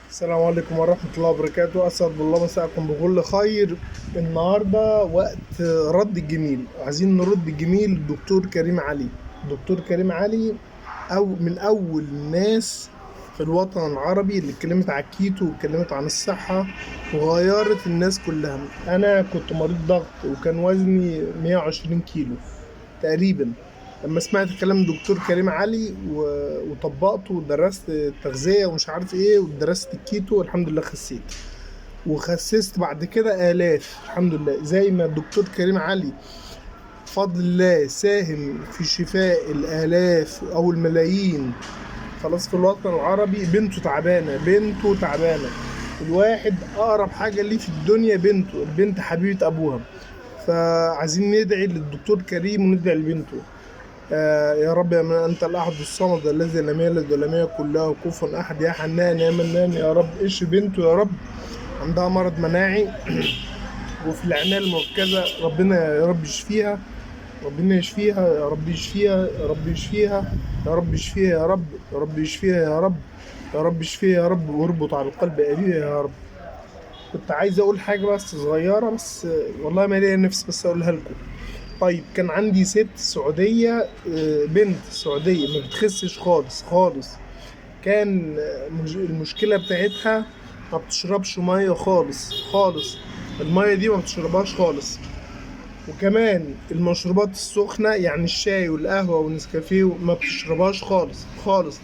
السلام عليكم ورحمة الله وبركاته، أسعد الله مساءكم بكل خير. النهاردة وقت رد الجميل، عايزين نرد الجميل الدكتور كريم علي. الدكتور كريم علي أو من أول الناس في الوطن العربي اللي اتكلمت عن الكيتو واتكلمت عن الصحة وغيرت الناس كلها. أنا كنت مريض ضغط وكان وزني 120 كيلو تقريبا. لما سمعت كلام الدكتور كريم علي وطبقته ودرست التغذية ومش عارف ايه ودرست الكيتو، الحمد لله خسيت وخسست بعد كده آلاف الحمد لله. زي ما الدكتور كريم علي بفضل الله ساهم في شفاء الآلاف أو الملايين خلاص في الوطن العربي. بنته تعبانة، الواحد أقرب حاجة ليه في الدنيا بنته، البنت حبيبة أبوها. فعايزين ندعي للدكتور كريم وندعي لبنته. يا رب يا من أنت الأحد الصمد الذي لم يلد ولم يكن له كفوا أحد، يا حنان يا منان يا رب. اشفي بنته يا رب، عندها مرض مناعي وفي العناية المركزة، ربنا يا رب يشفيها، ربنا يشفيها يا رب، يشفيها يا رب، يشفيها يا رب، يشفيها يا رب، يا رب يشفيها يا رب، يا رب يشفيها يا رب، واربط على القلب أبيها يا رب. كنت عايز أقول حاجة بس صغيرة، بس والله ما ليا نفس بس أقولها لكم. طيب كان عندي ست سعودية، بنت سعودية ما بتخسش خالص خالص. كان المشكلة بتاعتها ما بتشربش مية خالص خالص، المية دي ما بتشربهاش خالص. وكمان المشروبات السخنة يعني الشاي والقهوة والنسكافيه ما بتشربهاش خالص خالص.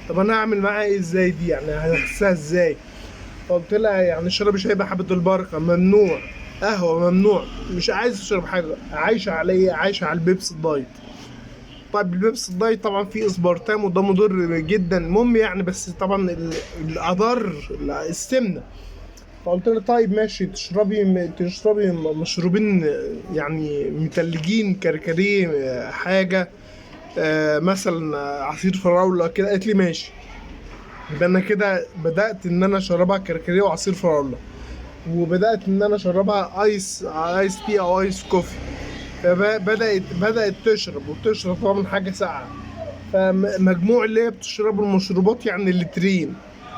طب انا اعمل معاها ايه ازاي دي؟ يعني هحسها ازاي؟ فقلت لها يعني اشربي شاي بحبة البركة ممنوع، قهوة ممنوع، مش عايز تشرب حاجة. عايشة على ايه؟ عايشة على البيبس الدايت. طيب البيبس الدايت طبعا فيه اسبرتام وده مضر جدا، المهم يعني بس طبعا الاضر السمنة. فقلت له طيب ماشي، تشربي مشروبين يعني متلجين كركديه حاجة، مثلا عصير فراولة كده. قالت لي ماشي. يبقى انا كده بدأت ان انا اشربها كركديه وعصير فراولة، وبدأت ان انا اشربها ايس تي او ايس كوفي. فبدأت تشرب، وتشرب طبعا حاجة ساقعة. فمجموع اللي هي بتشرب المشروبات يعني لترين.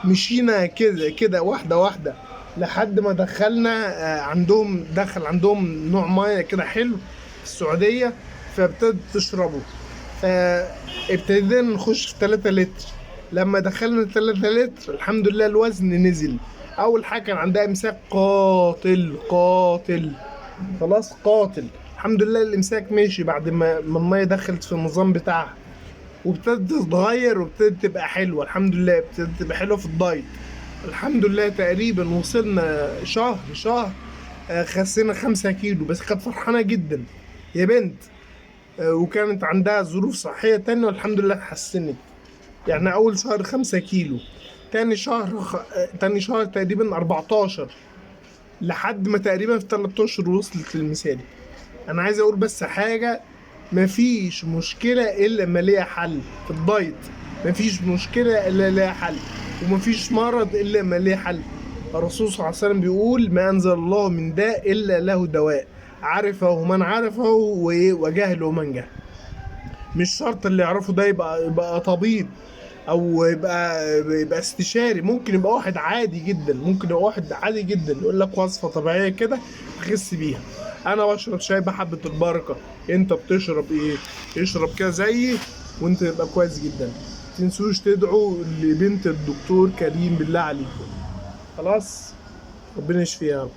مشينا كده كده واحدة واحدة لحد ما دخلنا عندهم نوع مية كده حلو في السعودية، فابتدت تشربه. فابتدينا نخش في 3 لتر. لما دخلنا 3 لتر الحمد لله الوزن نزل. أول حاجة كان عندها إمساك قاتل قاتل، خلاص قاتل. الحمد لله الإمساك ماشي بعد ما المية دخلت في النظام بتاعها، وابتدت تتغير وابتدت تبقى حلوة. الحمد لله ابتدت تبقى حلوة في الدايت. الحمد لله تقريبا وصلنا شهر خسينا 5 كيلو بس. كانت فرحانة جدا يا بنت، وكانت عندها ظروف صحية تانية والحمد لله اتحسنت. يعني أول شهر 5 كيلو، تاني شهر تقريبا 14، لحد ما تقريبا في 3 أشهر وصلت للمثالي. أنا عايز أقول بس حاجة، مفيش مشكلة إلا ما ليها حل في الدايت. مفيش مشكلة إلا ليها حل، ومفيش مرض إلا ما ليه حل. الرسول صلى الله عليه وسلم بيقول ما أنزل الله من داء إلا له دواء، عرفه من عرفه وجهله من جهل. مش شرط اللي يعرفه ده يبقى طبيب او يبقى استشاري. ممكن يبقى واحد عادي جدا، ممكن يبقى واحد عادي جدا يقول لك وصفة طبيعية كده تخس بيها. انا بشرب شاي بحبة البركة، انت بتشرب ايه؟ اشرب كده زيي وانت يبقى كويس جدا. متنسوش تدعوا لبنت الدكتور كريم بالله عليكم. خلاص، ربنا يشفيها.